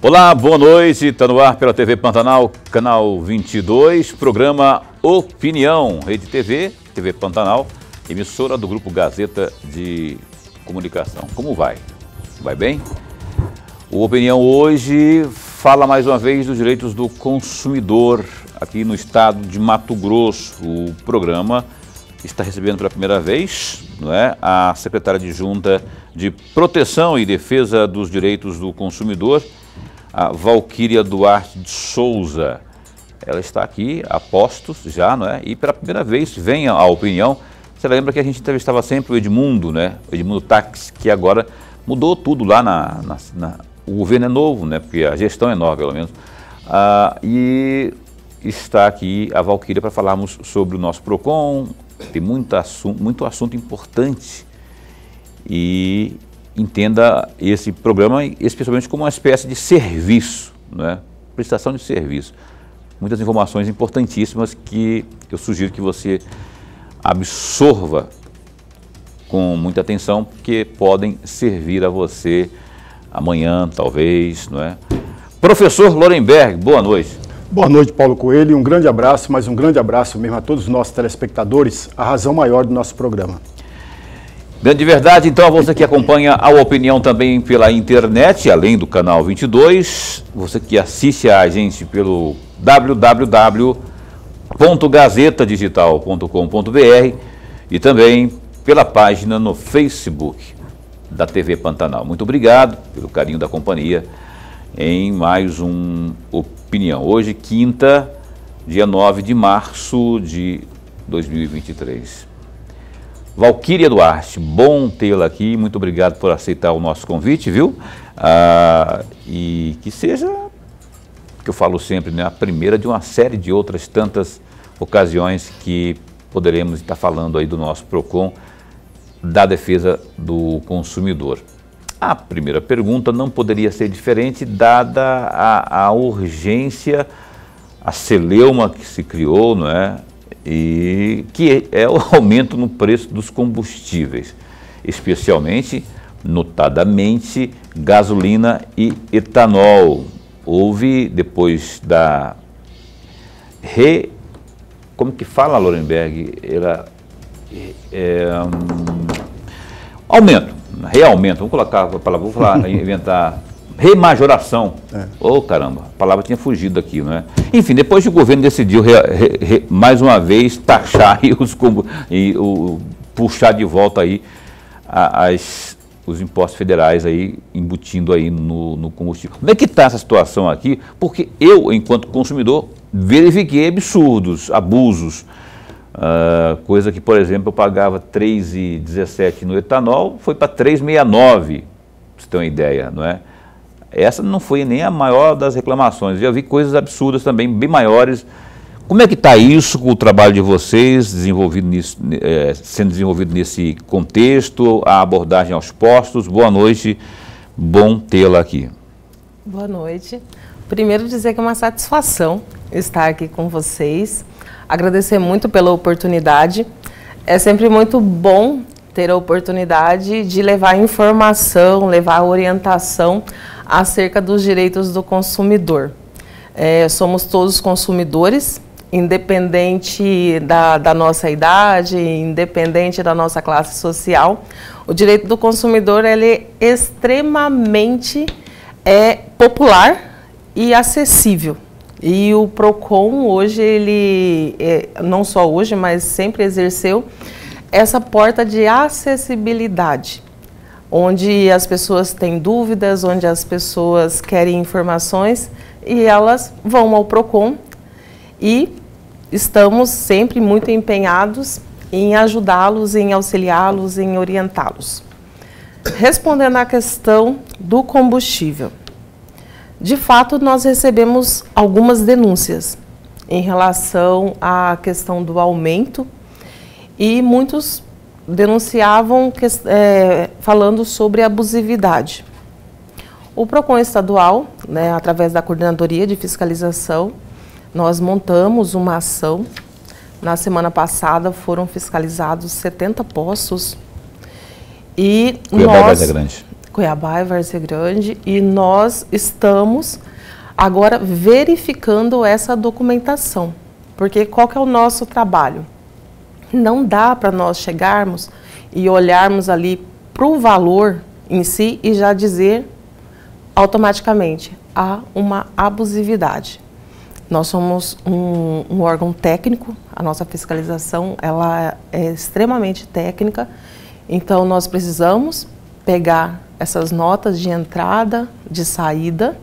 Olá, boa noite. Está no ar pela TV Pantanal, canal 22, programa Opinião, Rede TV, TV Pantanal, emissora do Grupo Gazeta de Comunicação. Como vai? Vai bem? O Opinião hoje fala mais uma vez dos direitos do consumidor aqui no estado de Mato Grosso. O programa está recebendo pela primeira vez, não é, a secretária adjunta de Proteção e Defesa dos Direitos do Consumidor, a Valquíria Duarte de Souza. Ela está aqui a postos já, não é? E pela primeira vez vem a opinião. Você lembra que a gente entrevistava sempre o Edmundo, né? O Edmundo Táxi, que agora mudou tudo lá o governo é novo, né? Porque a gestão é nova, pelo menos. E está aqui a Valquíria para falarmos sobre o nosso PROCON. Tem muito assunto importante. E entenda esse programa especialmente como uma espécie de serviço, né? Prestação de serviço. Muitas informações importantíssimas que eu sugiro que você absorva com muita atenção, porque podem servir a você amanhã, talvez, não é? Professor Lorenberg, boa noite. Boa noite, Paulo Coelho, um grande abraço, mas um grande abraço mesmo a todos os nossos telespectadores, a razão maior do nosso programa. De verdade, então, você que acompanha a Opinião também pela internet, além do canal 22, você que assiste a gente pelo www.gazetadigital.com.br e também pela página no Facebook da TV Pantanal. Muito obrigado pelo carinho da companhia em mais um Opinião. Hoje, quinta, dia 9 de março de 2023. Valquíria Duarte, bom tê-la aqui, muito obrigado por aceitar o nosso convite, viu? E que seja, que eu falo sempre, né, a primeira de uma série de outras tantas ocasiões que poderemos estar falando aí do nosso PROCON, da defesa do consumidor. A primeira pergunta não poderia ser diferente, dada a urgência, a celeuma que se criou, não é? E que é o aumento no preço dos combustíveis, especialmente, notadamente, gasolina e etanol. Houve, depois da como que fala, Lorenberg? Realmente, vamos colocar a palavra, inventar, remajoração. Caramba, a palavra tinha fugido aqui, não é? Enfim, depois que o governo decidiu mais uma vez taxar puxar de volta aí os impostos federais aí, embutindo aí no combustível. Como é que está essa situação aqui? Porque eu, enquanto consumidor, verifiquei absurdos, abusos. Coisa que, por exemplo, eu pagava R$ 3,17 no etanol, foi para R$ 3,69, para você ter uma ideia, não é? Essa não foi nem a maior das reclamações, já vi coisas absurdas também, bem maiores. Como é que está isso com o trabalho de vocês, sendo desenvolvido nesse contexto, a abordagem aos postos? Boa noite, bom tê-la aqui. Boa noite. Primeiro dizer que é uma satisfação estar aqui com vocês, agradecer muito pela oportunidade. É sempre muito bom ter a oportunidade de levar informação, levar orientação acerca dos direitos do consumidor. Somos todos consumidores, independente da nossa idade, independente da nossa classe social. O direito do consumidor ele é extremamente popular e acessível. E o PROCON hoje, ele, não só hoje, mas sempre exerceu essa porta de acessibilidade, onde as pessoas têm dúvidas, onde as pessoas querem informações e elas vão ao PROCON e estamos sempre muito empenhados em ajudá-los, em auxiliá-los, em orientá-los. Respondendo à questão do combustível, de fato nós recebemos algumas denúncias em relação à questão do aumento e muitos denunciavam falando sobre abusividade. O PROCON estadual, né, através da Coordenadoria de Fiscalização, nós montamos uma ação. Na semana passada foram fiscalizados 70 postos e Cuiabá é grande. Cuiabá e Várzea Grande, e nós estamos agora verificando essa documentação. Porque qual que é o nosso trabalho? Não dá para nós chegarmos e olharmos ali para o valor em si e já dizer automaticamente há uma abusividade. Nós somos um órgão técnico, a nossa fiscalização ela é extremamente técnica, então nós precisamos pegar essas notas de entrada, de saída,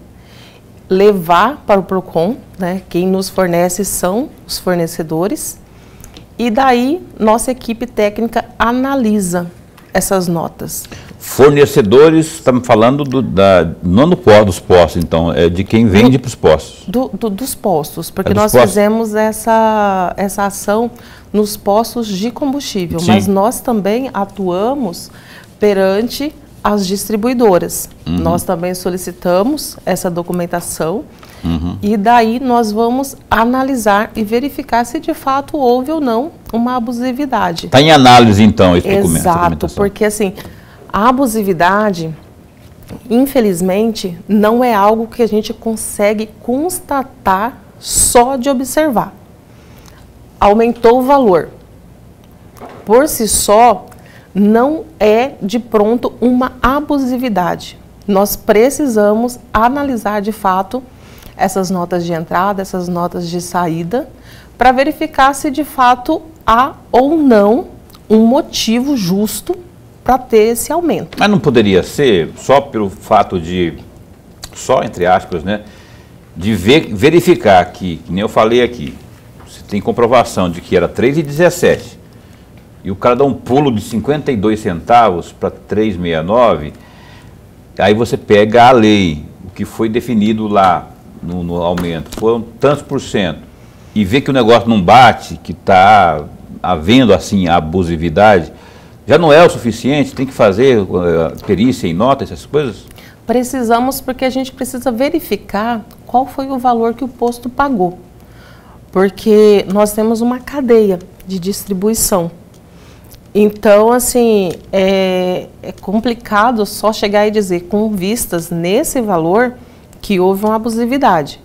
levar para o PROCON, né? Quem nos fornece são os fornecedores, e daí nossa equipe técnica analisa essas notas. Fornecedores, estamos falando não dos postos, então, é de quem vende para os postos. Dos postos, porque dos nós postos. fizemos essa ação nos postos de combustível, Sim. mas nós também atuamos perante as distribuidoras. Nós também solicitamos essa documentação e daí nós vamos analisar e verificar se de fato houve ou não uma abusividade. Está em análise, então, esse documento. Exato, porque assim, a abusividade, infelizmente, não é algo que a gente consegue constatar só de observar. Aumentou o valor. Por si só, não é de pronto uma abusividade. Nós precisamos analisar de fato essas notas de entrada, essas notas de saída, para verificar se de fato há ou não um motivo justo para ter esse aumento. Mas não poderia ser só pelo fato de, só entre aspas, né, de verificar que nem eu falei aqui, se tem comprovação de que era 3,17 e o cara dá um pulo de 52 centavos para 3,69, aí você pega a lei, o que foi definido lá no aumento, foram tantos por cento, e vê que o negócio não bate, que está havendo assim a abusividade, já não é o suficiente? Tem que fazer perícia em nota, essas coisas? Precisamos, porque a gente precisa verificar qual foi o valor que o posto pagou. Porque nós temos uma cadeia de distribuição. Então, assim, é complicado só chegar e dizer, com vistas nesse valor, que houve uma abusividade.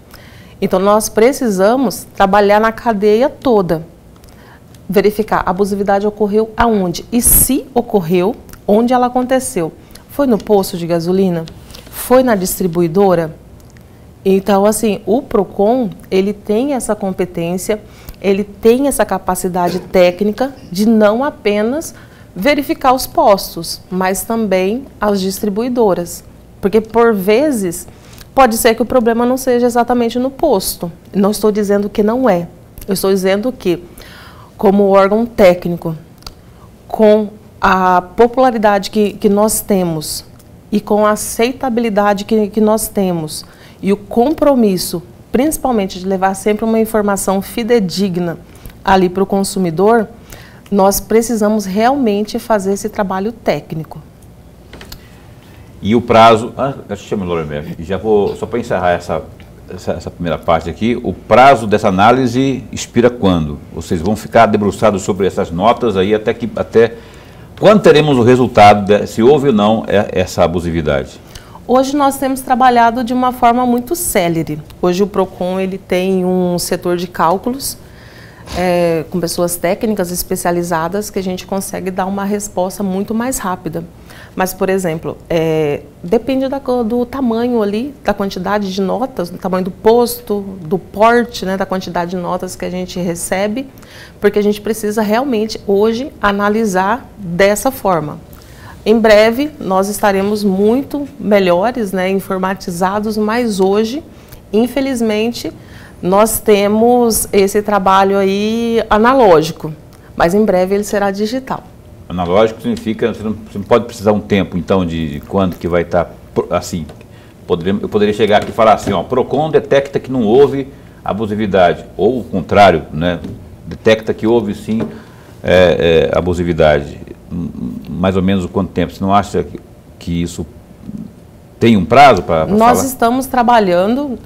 Então, nós precisamos trabalhar na cadeia toda. Verificar a abusividade ocorreu aonde e se ocorreu, onde ela aconteceu. Foi no posto de gasolina? Foi na distribuidora? Então, assim, o PROCON, ele tem essa competência, ele tem essa capacidade técnica de não apenas verificar os postos, mas também as distribuidoras. Porque, por vezes, pode ser que o problema não seja exatamente no posto. Não estou dizendo que não é. Eu estou dizendo que, como órgão técnico, com a popularidade que nós temos e com a aceitabilidade que nós temos e o compromisso, principalmente de levar sempre uma informação fidedigna ali para o consumidor, nós precisamos realmente fazer esse trabalho técnico. E o prazo, chama Lorenberg, já vou, só para encerrar essa primeira parte aqui, o prazo dessa análise expira quando? Vocês vão ficar debruçados sobre essas notas aí até quando teremos o resultado, se houve ou não essa abusividade? Hoje nós temos trabalhado de uma forma muito célere. Hoje o PROCON ele tem um setor de cálculos com pessoas técnicas especializadas que a gente consegue dar uma resposta muito mais rápida. Mas, por exemplo, depende do tamanho ali, da quantidade de notas, do tamanho do posto, do porte, né, da quantidade de notas que a gente recebe, porque a gente precisa realmente hoje analisar dessa forma. Em breve, nós estaremos muito melhores, né, informatizados, mas hoje, infelizmente, nós temos esse trabalho aí analógico, mas em breve ele será digital. Analógico significa, você não pode precisar um tempo, então, de quando que vai estar, assim, eu poderia chegar aqui e falar assim, ó, PROCON detecta que não houve abusividade, ou o contrário, né, detecta que houve sim abusividade. Mais ou menos quanto tempo? Você não acha que isso tem um prazo para falar? Nós estamos trabalhando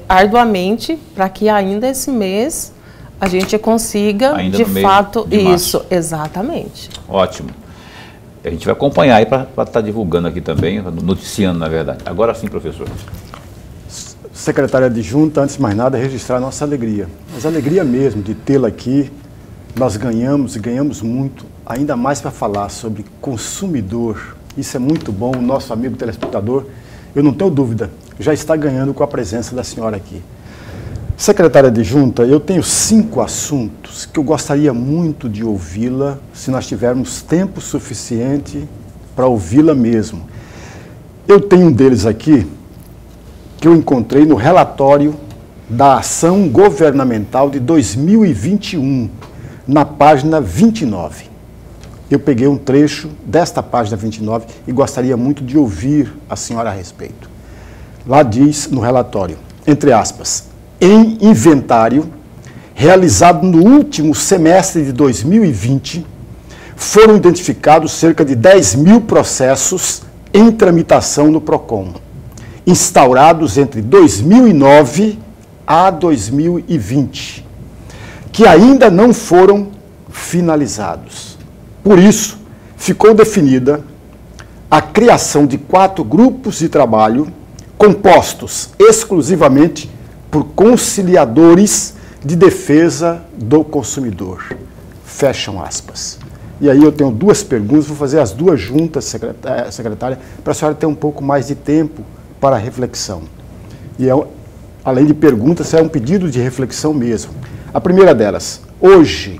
arduamente para que ainda esse mês a gente consiga, ainda de fato, isso, exatamente. Ótimo. A gente vai acompanhar aí para estar divulgando aqui também, noticiando, na verdade. Agora sim, professor. Secretária adjunta, antes de mais nada, registrar a nossa alegria. Mas a alegria mesmo de tê-la aqui. Nós ganhamos e ganhamos muito, ainda mais para falar sobre consumidor. Isso é muito bom, o nosso amigo telespectador, eu não tenho dúvida, já está ganhando com a presença da senhora aqui. Secretária adjunta, eu tenho 5 assuntos que eu gostaria muito de ouvi-la, se nós tivermos tempo suficiente para ouvi-la mesmo. Eu tenho um deles aqui, que eu encontrei no relatório da ação governamental de 2021, na página 29. Eu peguei um trecho desta página 29 e gostaria muito de ouvir a senhora a respeito. Lá diz no relatório, entre aspas, em inventário realizado no último semestre de 2020, foram identificados cerca de 10 mil processos em tramitação no PROCON, instaurados entre 2009 a 2020, que ainda não foram finalizados. Por isso, ficou definida a criação de 4 grupos de trabalho compostos exclusivamente por conciliadores de defesa do consumidor. Fecham aspas. E aí eu tenho 2 perguntas, vou fazer as 2 juntas, secretária, para a senhora ter um pouco mais de tempo para reflexão. E além de perguntas, é um pedido de reflexão mesmo. A primeira delas, hoje,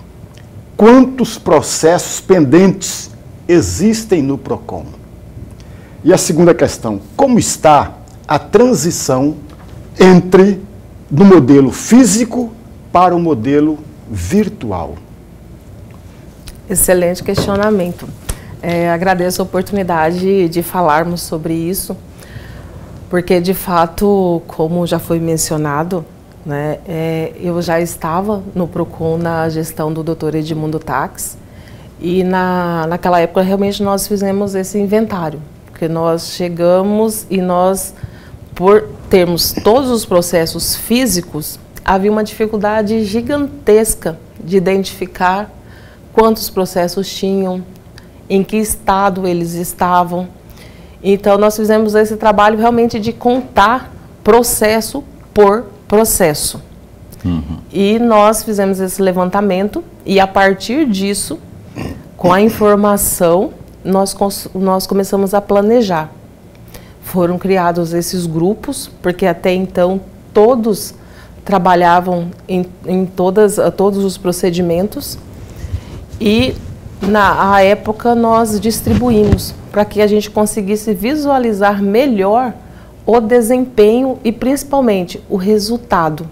quantos processos pendentes existem no PROCON? E a segunda questão, como está a transição do modelo físico para o modelo virtual? Excelente questionamento. Agradeço a oportunidade de falarmos sobre isso, porque, de fato, como já foi mencionado, né, eu já estava no PROCON na gestão do Dr. Edmundo Tax e naquela época realmente nós fizemos esse inventário, porque nós chegamos e nós, por termos todos os processos físicos, havia uma dificuldade gigantesca de identificar quantos processos tinham, em que estado eles estavam. Então nós fizemos esse trabalho realmente de contar processo por processo. E nós fizemos esse levantamento e a partir disso, com a informação, nós começamos a planejar. Foram criados esses grupos, porque até então todos trabalhavam em todos os procedimentos e na época nós distribuímos para que a gente conseguisse visualizar melhor o desempenho e principalmente o resultado.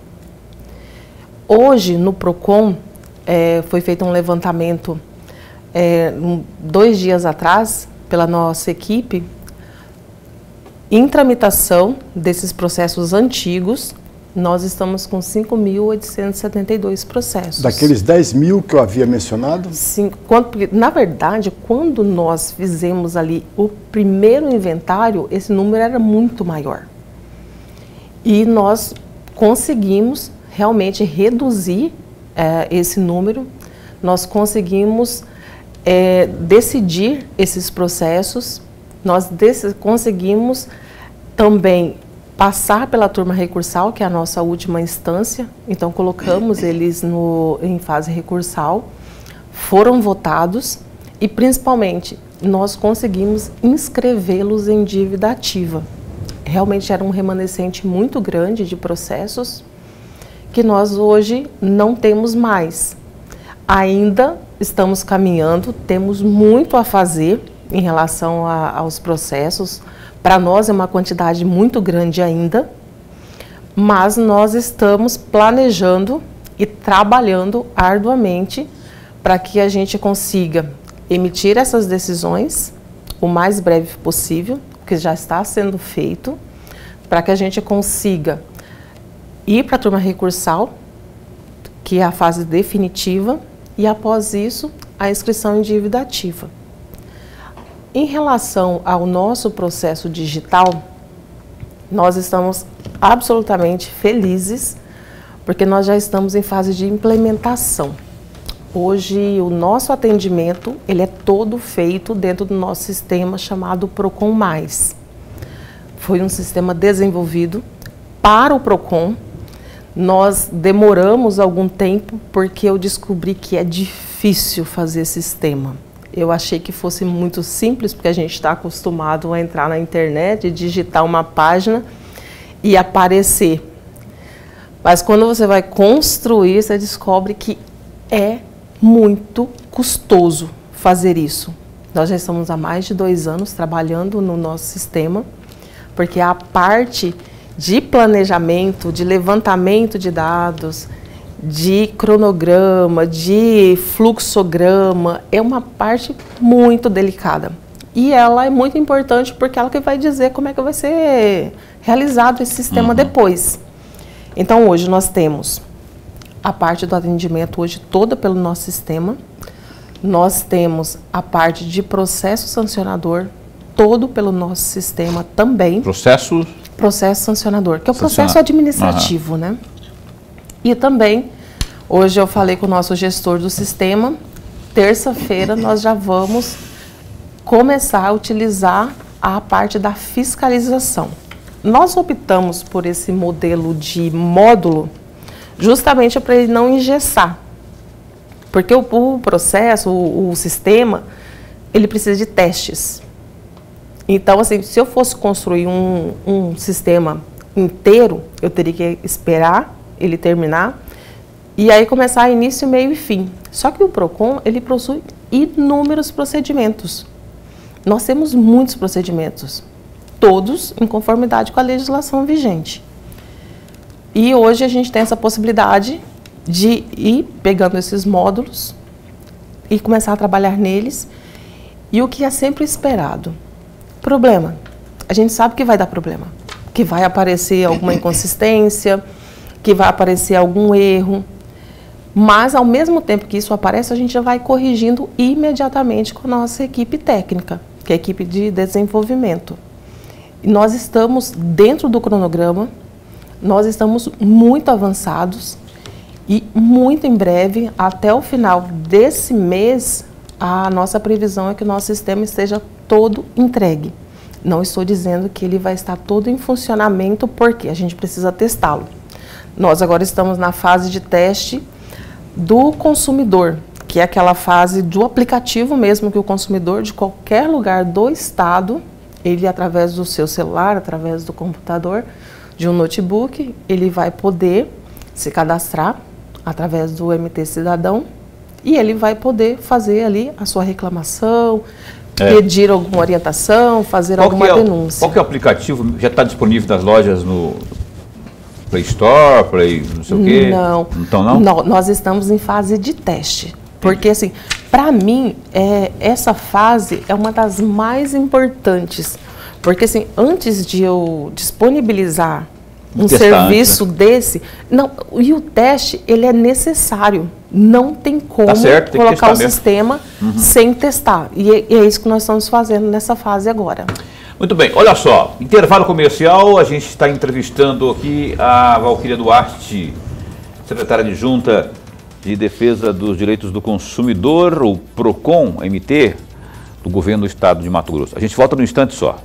Hoje no PROCON foi feito um levantamento 2 dias atrás pela nossa equipe em tramitação desses processos antigos. Nós estamos com 5.872 processos. Daqueles 10 mil que eu havia mencionado? Sim, na verdade, quando nós fizemos ali o primeiro inventário, esse número era muito maior. E nós conseguimos realmente reduzir esse número, nós conseguimos decidir esses processos, nós conseguimos também passar pela turma recursal, que é a nossa última instância, então colocamos eles em fase recursal, foram votados e principalmente nós conseguimos inscrevê-los em dívida ativa. Realmente era um remanescente muito grande de processos que nós hoje não temos mais. Ainda estamos caminhando, temos muito a fazer em relação aos processos. Para nós é uma quantidade muito grande ainda, mas nós estamos planejando e trabalhando arduamente para que a gente consiga emitir essas decisões o mais breve possível, que já está sendo feito, para que a gente consiga ir para a turma recursal, que é a fase definitiva, e após isso, a inscrição em dívida ativa. Em relação ao nosso processo digital, nós estamos absolutamente felizes, porque nós já estamos em fase de implementação. Hoje, o nosso atendimento, ele é todo feito dentro do nosso sistema chamado Procon+. Foi um sistema desenvolvido para o Procon. Nós demoramos algum tempo porque eu descobri que é difícil fazer esse sistema. Eu achei que fosse muito simples, porque a gente está acostumado a entrar na internet e digitar uma página e aparecer. Mas quando você vai construir, você descobre que é muito custoso fazer isso. Nós já estamos há mais de 2 anos trabalhando no nosso sistema, porque a parte de planejamento, de levantamento de dados, de cronograma, de fluxograma, é uma parte muito delicada. E ela é muito importante porque ela que vai dizer como é que vai ser realizado esse sistema depois. Então, hoje nós temos a parte do atendimento hoje toda pelo nosso sistema. Nós temos a parte de processo sancionador todo pelo nosso sistema também. Processo sancionador, que é o processo administrativo, né? E também, hoje eu falei com o nosso gestor do sistema, terça-feira nós já vamos começar a utilizar a parte da fiscalização. Nós optamos por esse modelo de módulo justamente para ele não engessar, porque o processo, o sistema, ele precisa de testes. Então, assim, se eu fosse construir um sistema inteiro, eu teria que esperar ele terminar e aí começar início, meio e fim. Só que o Procon, ele possui inúmeros procedimentos. Nós temos muitos procedimentos, todos em conformidade com a legislação vigente. E hoje a gente tem essa possibilidade de ir pegando esses módulos e começar a trabalhar neles. E o que é sempre esperado? Problema. A gente sabe que vai dar problema, que vai aparecer alguma inconsistência, que vai aparecer algum erro, mas ao mesmo tempo que isso aparece, a gente já vai corrigindo imediatamente com a nossa equipe técnica, que é a equipe de desenvolvimento. E nós estamos dentro do cronograma, nós estamos muito avançados e muito em breve, até o final desse mês, a nossa previsão é que o nosso sistema esteja todo entregue. Não estou dizendo que ele vai estar todo em funcionamento, porque a gente precisa testá-lo. Nós agora estamos na fase de teste do consumidor, que é aquela fase do aplicativo mesmo, que o consumidor de qualquer lugar do estado, ele através do seu celular, através do computador, de um notebook, ele vai poder se cadastrar através do MT Cidadão e ele vai poder fazer ali a sua reclamação, pedir alguma orientação, fazer alguma denúncia. Qual que é o aplicativo? Já está disponível nas lojas no Play Store, Play não sei o quê? Não. Então não? Não, nós estamos em fase de teste. Porque assim, para mim, essa fase é uma das mais importantes. Porque assim, antes de eu disponibilizar um serviço desse, não, e o teste, ele é necessário. Não tem como colocar o sistema sem testar. E é isso que nós estamos fazendo nessa fase agora. Muito bem, olha só, intervalo comercial, a gente está entrevistando aqui a Valquíria Duarte, secretária adjunta de Defesa dos Direitos do Consumidor, o Procon MT, do Governo do Estado de Mato Grosso. A gente volta num instante só.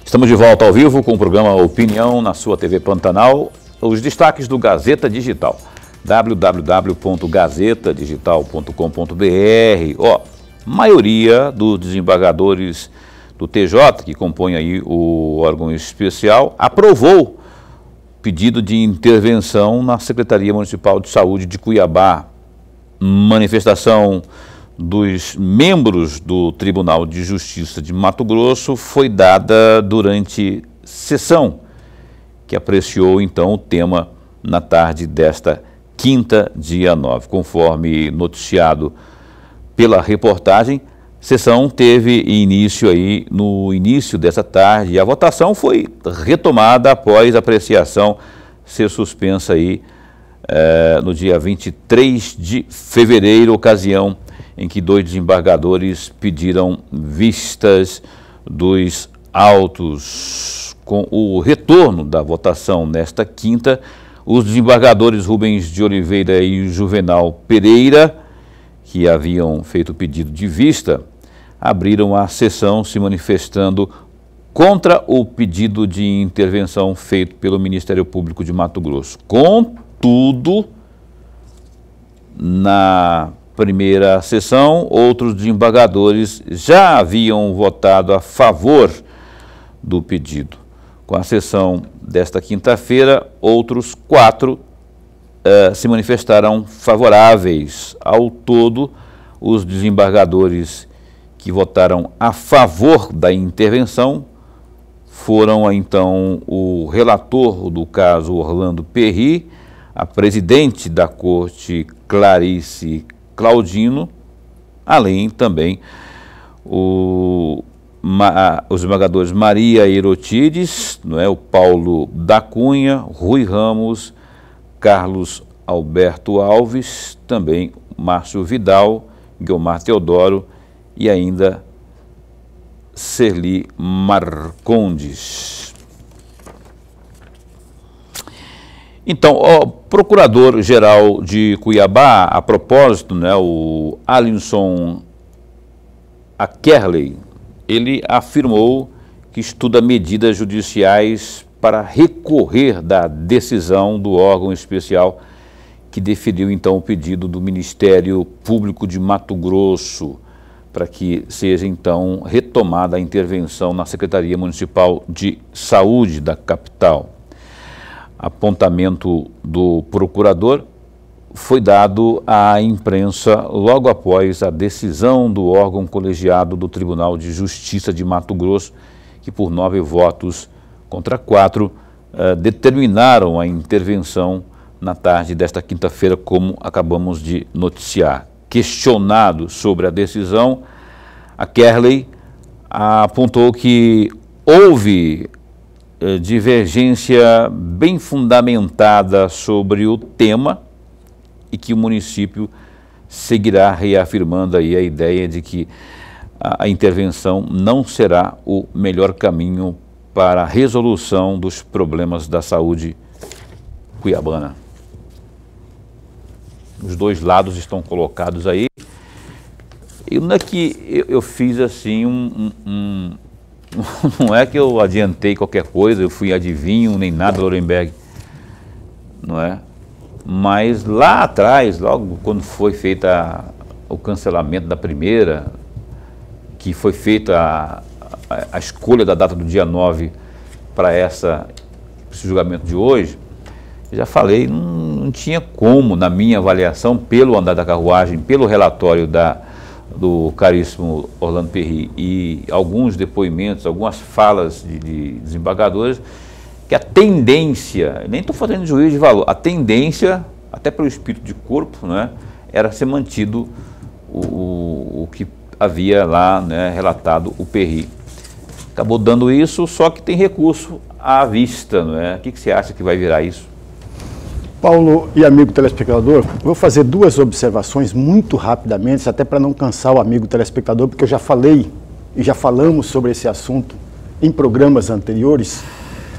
Estamos de volta ao vivo com o programa Opinião na sua TV Pantanal. Os destaques do Gazeta Digital. www.gazetadigital.com.br. Maioria dos desembargadores do TJ, que compõe aí o órgão especial, aprovou pedido de intervenção na Secretaria Municipal de Saúde de Cuiabá. Manifestação dos membros do Tribunal de Justiça de Mato Grosso foi dada durante sessão, que apreciou então o tema na tarde desta quinta, dia 9. Conforme noticiado pela reportagem, sessão teve início aí no início dessa tarde e a votação foi retomada após a apreciação ser suspensa aí no dia 23 de fevereiro, ocasião em que 2 desembargadores pediram vistas dos autos. com o retorno da votação nesta quinta, os desembargadores Rubens de Oliveira e Juvenal Pereira, que haviam feito o pedido de vista, abriram a sessão se manifestando contra o pedido de intervenção feito pelo Ministério Público de Mato Grosso. Contudo, na primeira sessão, outros desembargadores já haviam votado a favor do pedido. Com a sessão desta quinta-feira, outros 4 se manifestaram favoráveis. Ao todo, os desembargadores que votaram a favor da intervenção foram, então, o relator do caso Orlando Perry, a presidente da Corte Clarice Claudino, além também os desembargadores Maria Erotides, o Paulo da Cunha, Rui Ramos, Carlos Alberto Alves, também Márcio Vidal, Guilmar Teodoro e ainda Serli Marcondes. Então, o Procurador-Geral de Cuiabá, a propósito, o Alisson Akerley, ele afirmou que estuda medidas judiciais para recorrer da decisão do órgão especial que deferiu, então, o pedido do Ministério Público de Mato Grosso para que seja, então, retomada a intervenção na Secretaria Municipal de Saúde da capital. Apontamento do procurador foi dado à imprensa logo após a decisão do órgão colegiado do Tribunal de Justiça de Mato Grosso, que por 9 votos contra 4 determinaram a intervenção na tarde desta quinta-feira, como acabamos de noticiar. Questionado sobre a decisão, a Kerley apontou que houve divergência bem fundamentada sobre o tema e que o município seguirá reafirmando aí a ideia de que a intervenção não será o melhor caminho para a resolução dos problemas da saúde cuiabana. Os dois lados estão colocados aí. E não é que eu fiz assim não é que eu adiantei qualquer coisa, eu fui adivinho, nem nada, Lorenberg, não é? Mas lá atrás, logo quando foi feito o cancelamento da primeira, que foi feita a escolha da data do dia 9 para esse julgamento de hoje, eu já falei, não tinha como, na minha avaliação, pelo andar da carruagem, pelo relatório do caríssimo Orlando Perry e alguns depoimentos, algumas falas de desembargadores, que a tendência, nem estou fazendo juízo de valor, a tendência, até pelo espírito de corpo, era ser mantido o que havia lá, relatado o Perry. Acabou dando isso, só que tem recurso à vista, O que você acha que vai virar isso? Paulo e amigo telespectador, vou fazer 2 observações muito rapidamente, até para não cansar o amigo telespectador, porque eu já falei e já falamos sobre esse assunto em programas anteriores.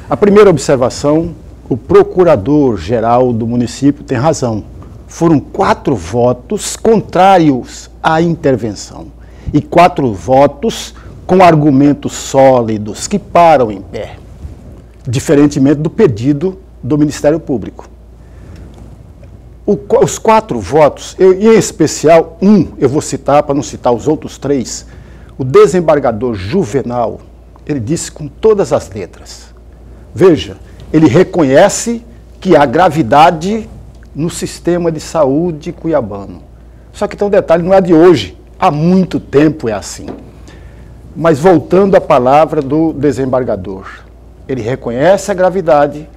A primeira observação, o procurador-geral do município tem razão. Foram 4 votos contrários à intervenção e 4 votos com argumentos sólidos que param em pé, diferentemente do pedido do Ministério Público. Os 4 votos, em especial eu vou citar, para não citar os outros 3, o desembargador Juvenal, ele disse com todas as letras. Veja, ele reconhece que há gravidade no sistema de saúde cuiabano. Só que tem um detalhe, não é de hoje, há muito tempo é assim. Mas voltando à palavra do desembargador, ele reconhece a gravidade,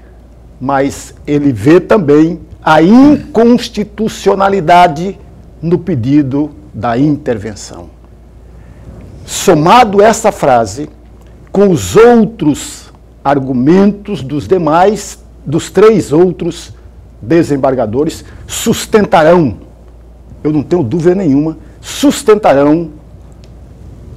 mas ele vê também a inconstitucionalidade no pedido da intervenção. Somado essa frase com os outros argumentos dos 3 outros desembargadores, sustentarão, eu não tenho dúvida nenhuma, sustentarão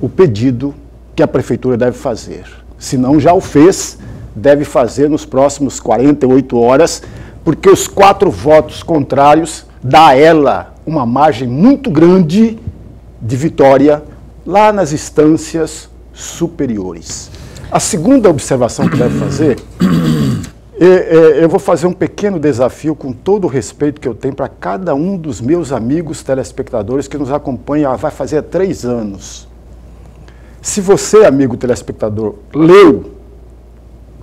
o pedido que a prefeitura deve fazer. Se não já o fez deve fazer nos próximos 48 horas, porque os 4 votos contrários dá a ela uma margem muito grande de vitória lá nas instâncias superiores. A segunda observação que deve fazer, eu vou fazer um pequeno desafio com todo o respeito que eu tenho para cada um dos meus amigos telespectadores que nos acompanham vai fazer 3 anos. Se você, amigo telespectador,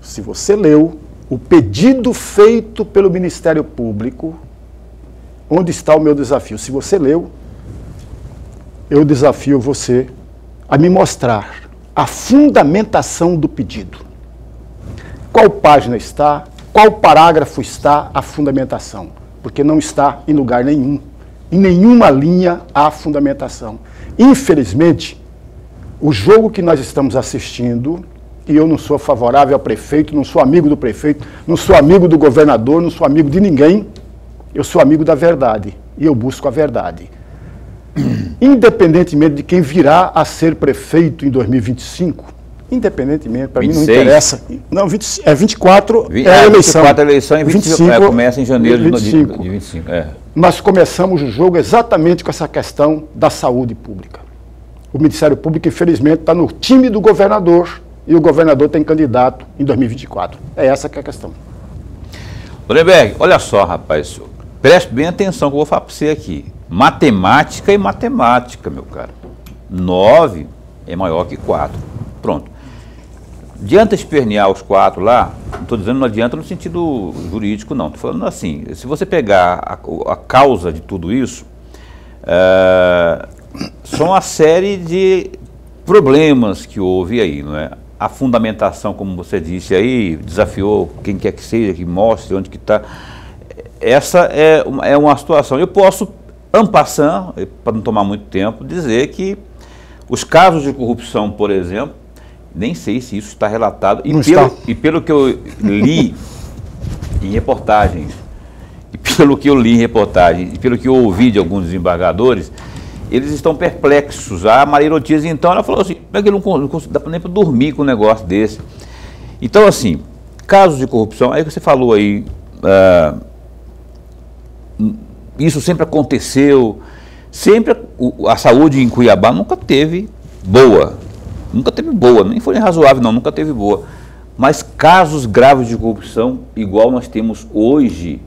se você leu o pedido feito pelo Ministério Público, onde está o meu desafio? Se você leu, eu desafio você a me mostrar a fundamentação do pedido. Qual página está, qual parágrafo está a fundamentação? Porque não está em lugar nenhum. Em nenhuma linha há fundamentação. Infelizmente, o jogo que nós estamos assistindo, e eu não sou favorável ao prefeito, não sou amigo do prefeito, não sou amigo do governador, não sou amigo de ninguém, eu sou amigo da verdade e eu busco a verdade. Independentemente de quem virá a ser prefeito em 2025, independentemente, para mim não interessa. Não, 24 é a eleição. 24 é a eleição e 25 começa em janeiro de 25. Nós começamos o jogo exatamente com essa questão da saúde pública. O Ministério Público, infelizmente, está no time do governador e o governador tem candidato em 2024. É essa que é a questão. Lindenberg, olha só, rapaz, preste bem atenção que eu vou falar para você aqui. Matemática e matemática, meu cara. 9 é maior que 4. Pronto. Adianta espernear os 4 lá, não estou dizendo não adianta no sentido jurídico, não. Estou falando assim, se você pegar a causa de tudo isso, são uma série de problemas que houve aí, não é? A fundamentação, como você disse aí, desafiou quem quer que seja, que mostre onde que está. Essa é uma situação. Eu posso, en passant, para não tomar muito tempo, dizer que os casos de corrupção, por exemplo, nem sei se isso está relatado, e pelo que eu li em reportagens, e pelo que eu ouvi de alguns desembargadores, eles estão perplexos. A Maria Ortiz, então, ela falou assim, como é que não dá nem para dormir com um negócio desse? Então, assim, casos de corrupção, aí você falou aí, isso sempre aconteceu, sempre a saúde em Cuiabá nunca teve boa, nem foi razoável não, nunca teve boa, mas casos graves de corrupção, igual nós temos hoje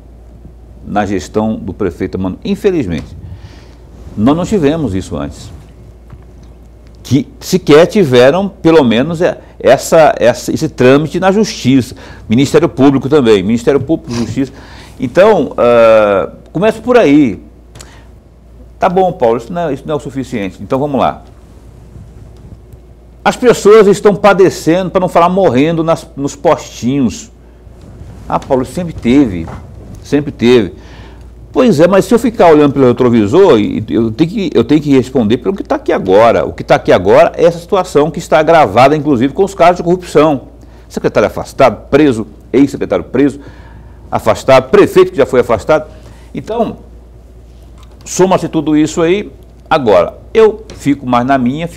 na gestão do prefeito Mano, infelizmente, nós não tivemos isso que sequer tiveram, pelo menos, esse trâmite na Justiça, Ministério Público também, Ministério Público, Justiça. Então, começa por aí. Tá bom, Paulo, isso não é o suficiente. Então, vamos lá. As pessoas estão padecendo, para não falar morrendo, nos postinhos. Ah, Paulo, sempre teve. Pois é, mas se eu ficar olhando pelo retrovisor, eu tenho que responder pelo que está aqui agora. O que está aqui agora é essa situação que está agravada, inclusive, com os casos de corrupção. Secretário afastado, preso, ex-secretário preso, afastado, prefeito que já foi afastado. Então, soma-se tudo isso aí. Agora, eu fico mais na minha,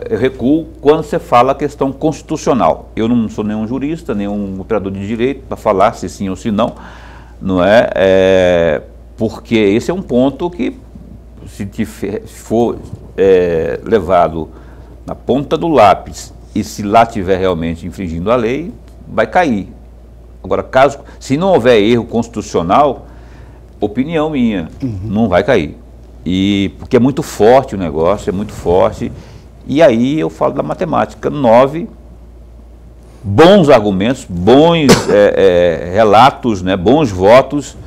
eu recuo quando você fala a questão constitucional. Eu não sou nenhum jurista, nenhum operador de direito para falar se sim ou se não, não é? Porque esse é um ponto que, se for levado na ponta do lápis e se lá estiver realmente infringindo a lei, vai cair. Agora, se não houver erro constitucional, opinião minha, não vai cair. Porque é muito forte o negócio, é muito forte. E aí eu falo da matemática, 9 bons argumentos, bons relatos, né, bons votos,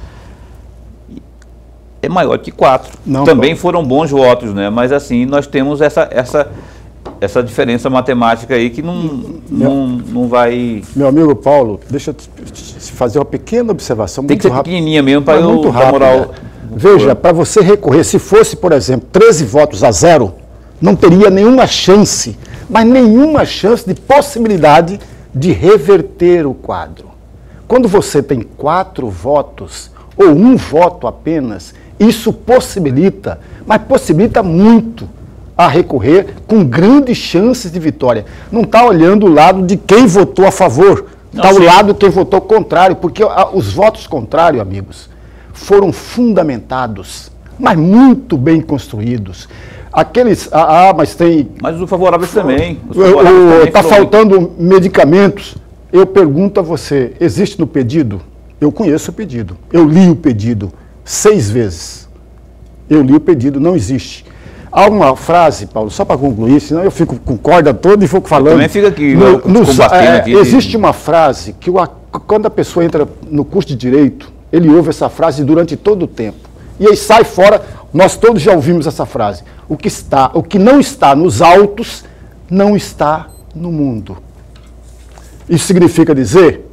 é maior que 4. Não, também foram bons votos, né? Mas assim, nós temos essa diferença matemática aí que não vai... Meu amigo Paulo, deixa eu te fazer uma pequena observação. Tem que ser pequenininha mesmo para eu dar moral. Veja, para você recorrer, se fosse, por exemplo, 13 votos a 0, não teria nenhuma chance, mas nenhuma chance de possibilidade de reverter o quadro. Quando você tem 4 votos ou 1 voto apenas, isso possibilita, mas possibilita muito a recorrer com grandes chances de vitória. Não está olhando o lado de quem votou a favor, Está ao lado quem votou contrário, porque os votos contrários, amigos, foram fundamentados, mas muito bem construídos. Aqueles, mas tem... Mas os favoráveis também. Está faltando medicamentos. Eu pergunto a você, existe no pedido? Eu conheço o pedido. Eu li o pedido 6 vezes. Eu li o pedido, não existe. Há uma frase, Paulo, só para concluir, senão eu fico com corda toda e fico falando. Também fica aqui, aqui. Existe uma frase que quando a pessoa entra no curso de Direito, ele ouve essa frase durante todo o tempo. E aí sai fora, nós todos já ouvimos essa frase. O que não está nos autos, não está no mundo. Isso significa dizer,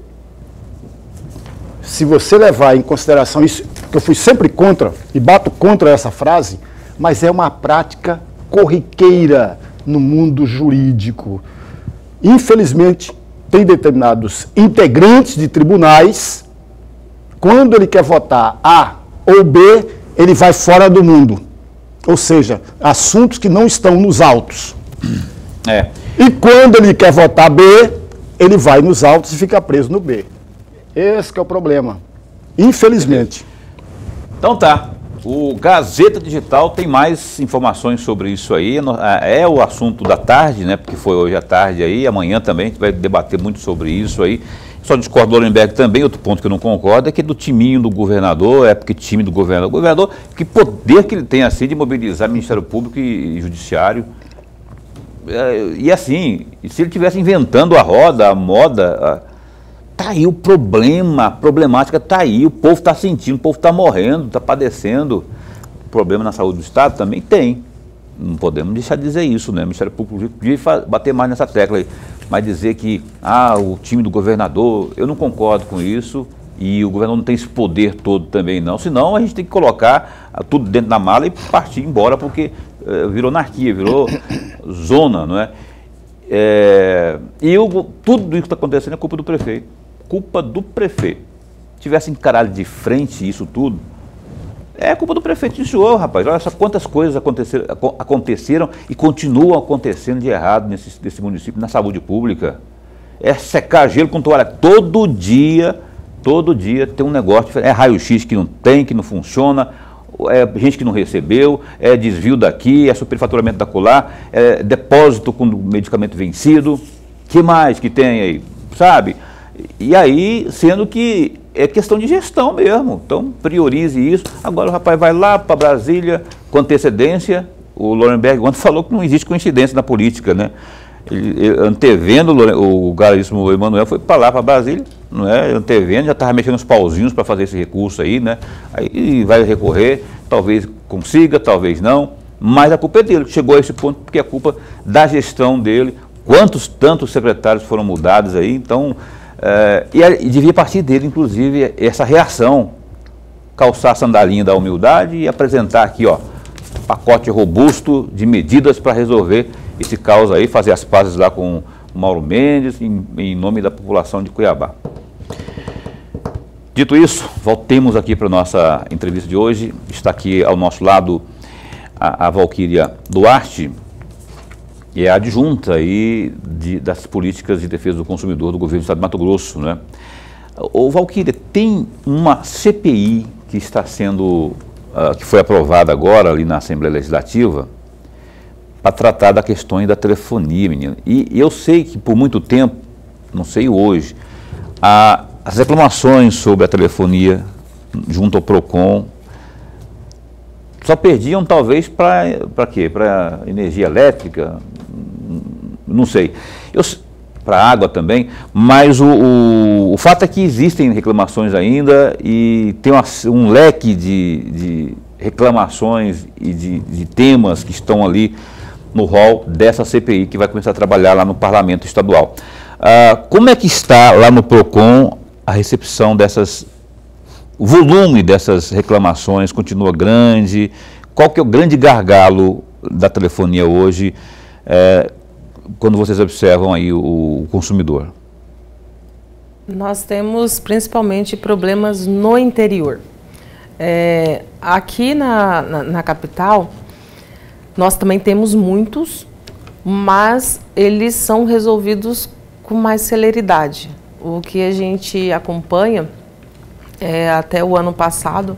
se você levar em consideração isso, que eu fui sempre contra, e bato contra essa frase, mas é uma prática corriqueira no mundo jurídico. Infelizmente, tem determinados integrantes de tribunais, quando ele quer votar A ou B, ele vai fora do mundo. Ou seja, assuntos que não estão nos autos. E quando ele quer votar B, ele vai nos autos e fica preso no B. Esse que é o problema. Infelizmente. Então tá. O Gazeta Digital tem mais informações sobre isso aí. É o assunto da tarde, né? Porque foi hoje à tarde aí, amanhã também a gente vai debater muito sobre isso aí. Só discordo do Lorenberg também, outro ponto que eu não concordo é que do timinho do governador, porque time do governador. O governador, que poder que ele tem assim de mobilizar Ministério Público e Judiciário. E assim, se ele estivesse inventando a roda, a moda, tá aí o problema, a problemática tá aí, o povo está sentindo, o povo está morrendo, está padecendo. Problema na saúde do Estado também tem. Não podemos deixar de dizer isso, né? O Ministério Público podia bater mais nessa tecla aí. Mas dizer que, o time do governador, eu não concordo com isso, e o governador não tem esse poder todo também não, senão a gente tem que colocar tudo dentro da mala e partir embora, porque virou anarquia, virou zona, não é? Tudo isso que está acontecendo é culpa do prefeito. Culpa do prefeito. Se tivesse encarado de frente isso tudo, é culpa do prefeito de senhor, rapaz. Olha só quantas coisas aconteceram e continuam acontecendo de errado nesse município, na saúde pública. É secar gelo com toalha. Todo dia tem um negócio diferente. É raio-x que não funciona, é gente que não recebeu, é desvio daqui, é superfaturamento da colar, é depósito com medicamento vencido. Que mais que tem aí? Sabe? E aí, sendo que é questão de gestão mesmo, então priorize isso. Agora o rapaz vai lá para Brasília com antecedência. O Lorenberg ontem falou que não existe coincidência na política, né? Ele antevendo, o garíssimo Emanuel foi para lá, para Brasília, não é? Antevendo, já estava mexendo os pauzinhos para fazer esse recurso aí, né? Aí vai recorrer, talvez consiga, talvez não, mas a culpa é dele, chegou a esse ponto porque é culpa da gestão dele. Tantos secretários foram mudados aí, então... E devia partir dele, inclusive, essa reação, calçar a sandalinha da humildade e apresentar aqui, pacote robusto de medidas para resolver esse caos aí, fazer as pazes lá com o Mauro Mendes, em nome da população de Cuiabá. Dito isso, voltemos aqui para a nossa entrevista de hoje. Está aqui ao nosso lado a Valquíria Duarte, e é adjunta aí das políticas de defesa do consumidor do governo do Estado de Mato Grosso, né? Ô Valquíria, tem uma CPI que está sendo, que foi aprovada agora ali na Assembleia Legislativa, para tratar da questão da telefonia, menina. E eu sei que por muito tempo, não sei hoje, as reclamações sobre a telefonia junto ao PROCON só perdiam talvez para quê? Para energia elétrica, não sei, para água também, mas o fato é que existem reclamações ainda e tem um leque de reclamações e de temas que estão ali no rol dessa CPI que vai começar a trabalhar lá no Parlamento Estadual. Como é que está lá no PROCON a recepção o volume dessas reclamações? Continua grande? Qual que é o grande gargalo da telefonia hoje, quando vocês observam aí o consumidor? Nós temos principalmente problemas no interior. Aqui na capital, nós também temos muitos, mas eles são resolvidos com mais celeridade. o que a gente acompanha, até o ano passado,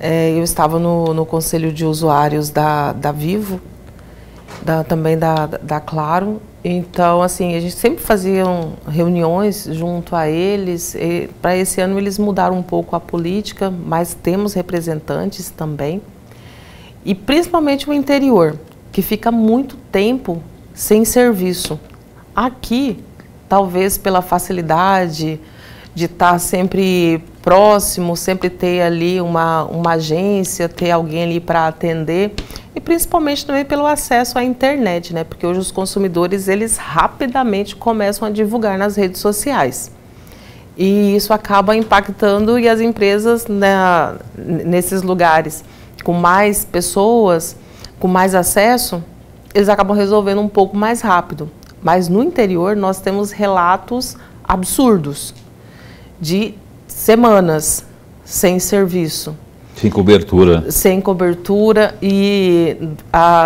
eu estava no Conselho de Usuários da Vivo, também da Claro. Então, assim, a gente sempre fazia reuniões junto a eles. Para esse ano eles mudaram um pouco a política, mas temos representantes também. E principalmente o interior, que fica muito tempo sem serviço. Aqui, talvez pela facilidade de estar sempre próximo, sempre ter ali uma agência, ter alguém ali para atender, e principalmente também pelo acesso à internet, né? Porque hoje os consumidores, eles rapidamente começam a divulgar nas redes sociais. E isso acaba impactando, e as empresas, né, nesses lugares com mais pessoas, com mais acesso, eles acabam resolvendo um pouco mais rápido. Mas no interior nós temos relatos absurdos de semanas sem serviço. Sem cobertura. Sem cobertura, e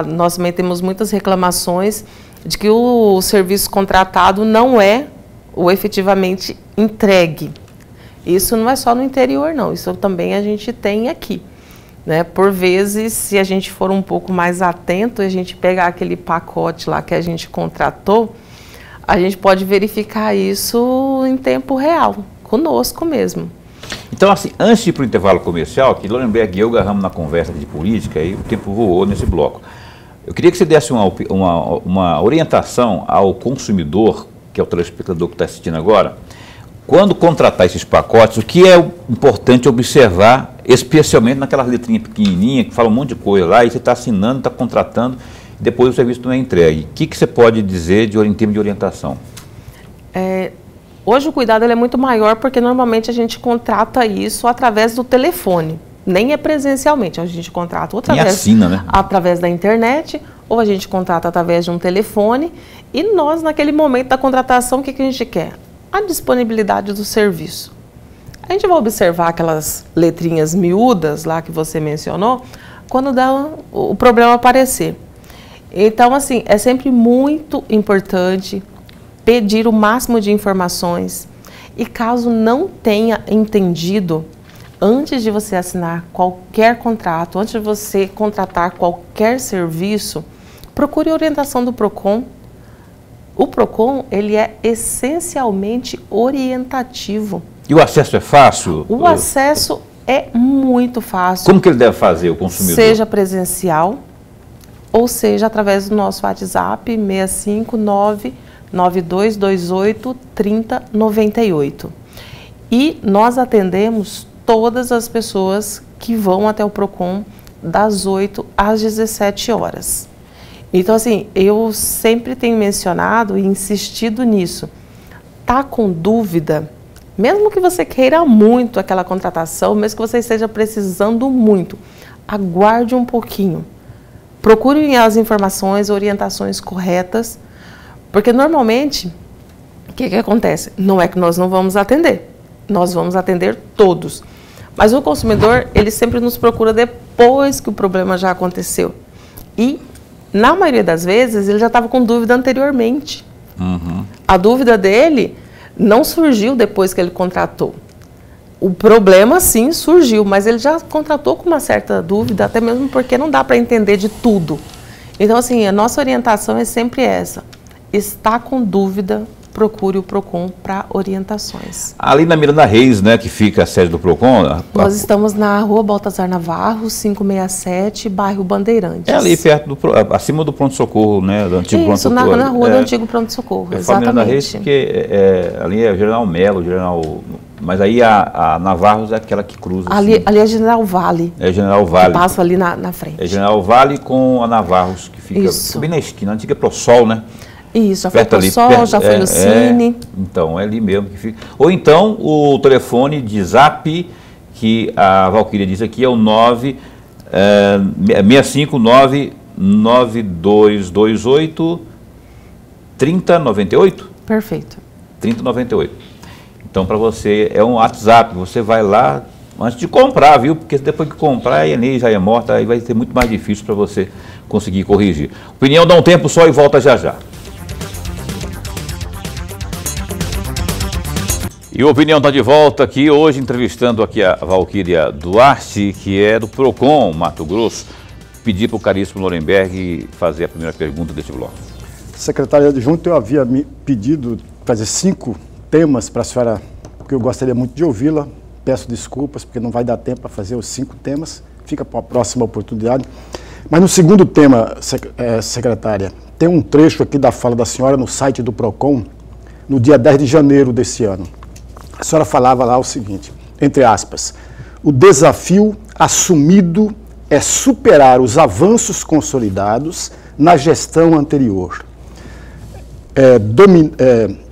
nós também temos muitas reclamações de que o serviço contratado não é o efetivamente entregue. Isso não é só no interior, não. Isso também a gente tem aqui, né? Por vezes, se a gente for um pouco mais atento, a gente pegar aquele pacote lá que a gente contratou, a gente pode verificar isso em tempo real, conosco mesmo. Então, assim, antes de ir para o intervalo comercial, que Lorenberg e eu agarramos na conversa de política e o tempo voou nesse bloco. Eu queria que você desse uma orientação ao consumidor, que é o telespectador que está assistindo agora, quando contratar esses pacotes, o que é importante observar, especialmente naquelas letrinhas pequenininhas que falam um monte de coisa lá, e você está assinando, está contratando, e depois o serviço não é entregue. O que você pode dizer em termos de orientação? Hoje o cuidado é muito maior, porque normalmente a gente contrata isso através do telefone, nem é presencialmente, a gente contrata ou através da internet, ou a gente contrata através de um telefone, e nós, naquele momento da contratação, o que a gente quer? A disponibilidade do serviço. A gente vai observar aquelas letrinhas miúdas lá que você mencionou, quando dá o problema aparecer. Então, assim, é sempre muito importante pedir o máximo de informações, e caso não tenha entendido, antes de você assinar qualquer contrato, antes de você contratar qualquer serviço, procure a orientação do PROCON. O PROCON, ele é essencialmente orientativo. E o acesso é fácil? O acesso é muito fácil. Como que ele deve fazer, o consumidor? Seja presencial, ou seja através do nosso WhatsApp, 659-9228-3098. E nós atendemos todas as pessoas que vão até o PROCON das 8 às 17 horas. Então, assim, eu sempre tenho mencionado e insistido nisso. Tá com dúvida? Mesmo que você queira muito aquela contratação, mesmo que você esteja precisando muito, aguarde um pouquinho. Procure as informações, orientações corretas, porque normalmente, o que acontece? Não é que nós não vamos atender, nós vamos atender todos. Mas o consumidor, ele sempre nos procura depois que o problema já aconteceu. E, na maioria das vezes, ele já estava com dúvida anteriormente. Uhum. A dúvida dele não surgiu depois que ele contratou. O problema, sim, surgiu, mas ele já contratou com uma certa dúvida, até mesmo porque não dá para entender de tudo. Então, assim, a nossa orientação é sempre essa. Está com dúvida, procure o PROCON para orientações. Ali na Miranda Reis, né, que fica a sede do PROCON... Nós estamos na Rua Baltazar Navarro, 567, bairro Bandeirantes. É ali perto, acima do pronto-socorro, né, do antigo pronto-socorro. Isso, na rua do antigo pronto-socorro, exatamente. Miranda Reis, porque ali é General Melo, mas aí a Navarros é aquela que cruza. Ali é General Vale. É General Vale. Que passa ali na frente. É General Vale com a Navarros, que fica bem na esquina, a antiga ProSol, né? Isso, já foi o ProSol, já foi o Cine. Então, é ali mesmo que fica. Ou então, o telefone de Zap, que a Valquíria diz aqui, é o 659-9228-3098. Perfeito. 3098. Então, para você, é um WhatsApp, você vai lá antes de comprar, viu? Porque depois que comprar, a Enem já é morta, aí vai ser muito mais difícil para você conseguir corrigir. Opinião dá um tempo só e volta já já. E o Opinião está de volta aqui hoje, entrevistando aqui a Valquíria Duarte, que é do PROCON, Mato Grosso. Pedi para o caríssimo Lorenberg fazer a primeira pergunta deste bloco. Secretária adjunta, eu havia me pedido fazer 5 temas para a senhora, porque eu gostaria muito de ouvi-la. Peço desculpas, porque não vai dar tempo para fazer os 5 temas. Fica para a próxima oportunidade. Mas no segundo tema, secretária, tem um trecho aqui da fala da senhora no site do PROCON, no dia 10 de janeiro desse ano. A senhora falava lá o seguinte, entre aspas, o desafio assumido é superar os avanços consolidados na gestão anterior,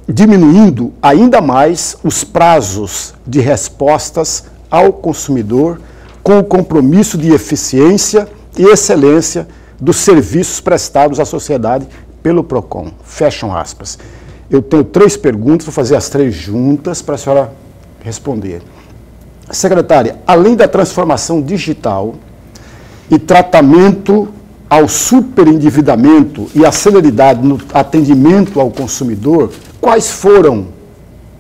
diminuindo ainda mais os prazos de respostas ao consumidor com o compromisso de eficiência e excelência dos serviços prestados à sociedade pelo PROCON. Fecham aspas. Eu tenho 3 perguntas, vou fazer as 3 juntas para a senhora responder. Secretária, além da transformação digital e tratamento ao superendividamento e a celeridade no atendimento ao consumidor, quais foram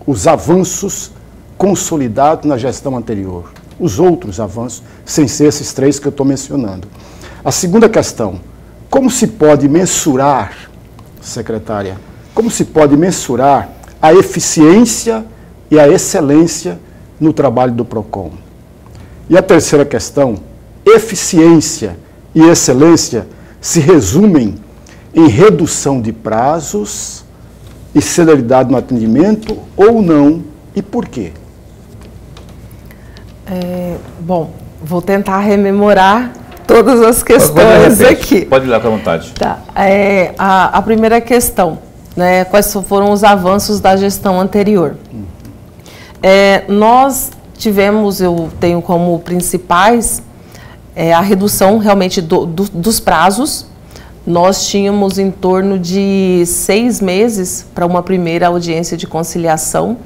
os avanços consolidados na gestão anterior? Os outros avanços, sem ser esses 3 que eu estou mencionando. A segunda questão, como se pode mensurar, secretária, como se pode mensurar a eficiência e a excelência no trabalho do PROCON? E a terceira questão, eficiência e excelência se resumem em redução de prazos e celeridade no atendimento ou não, e por quê? Bom, vou tentar rememorar todas as questões aqui. Pode ir lá com a vontade. Tá. A primeira questão, né, quais foram os avanços da gestão anterior? Nós tivemos, eu tenho como principais, a redução realmente dos prazos. Nós tínhamos em torno de 6 meses para uma primeira audiência de conciliação,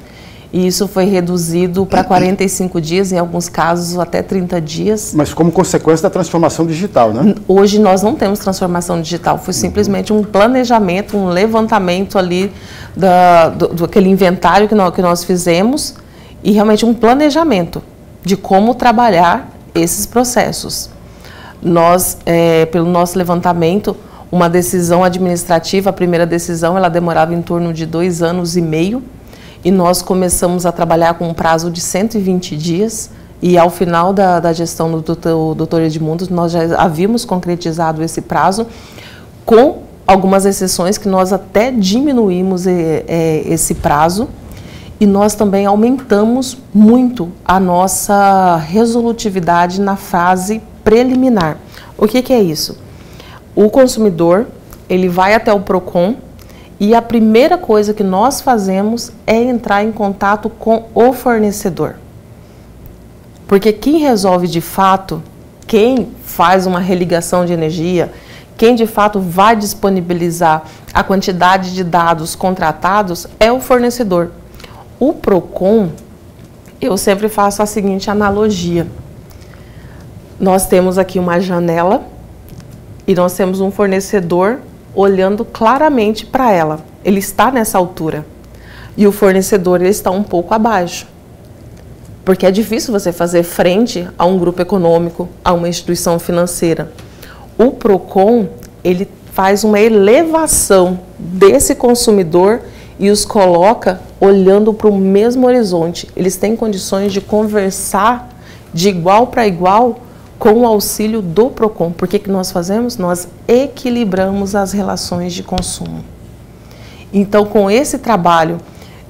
e isso foi reduzido para 45 dias, em alguns casos até 30 dias. Mas como consequência da transformação digital, né? Hoje nós não temos transformação digital, foi simplesmente um planejamento, um levantamento ali do aquele inventário que nós fizemos, e realmente um planejamento de como trabalhar esses processos. Nós, pelo nosso levantamento, uma decisão administrativa, a primeira decisão, ela demorava em torno de 2 anos e meio, e nós começamos a trabalhar com um prazo de 120 dias, e ao final da gestão do Dr. Edmundo, nós já havíamos concretizado esse prazo, com algumas exceções que nós até diminuímos esse prazo, e nós também aumentamos muito a nossa resolutividade na fase preliminar. O que é isso? O consumidor, ele vai até o PROCON, e a primeira coisa que nós fazemos é entrar em contato com o fornecedor. Porque quem resolve de fato, quem faz uma religação de energia, quem de fato vai disponibilizar a quantidade de dados contratados é o fornecedor. O PROCON, eu sempre faço a seguinte analogia. Nós temos aqui uma janela e nós temos um fornecedor olhando claramente para ela. Ele está nessa altura. E o fornecedor, ele está um pouco abaixo. Porque é difícil você fazer frente a um grupo econômico, a uma instituição financeira. O PROCON, ele faz uma elevação desse consumidor e os coloca olhando para o mesmo horizonte. Eles têm condições de conversar de igual para igual com o auxílio do PROCON. Por que nós fazemos? Nós equilibramos as relações de consumo. Então, com esse trabalho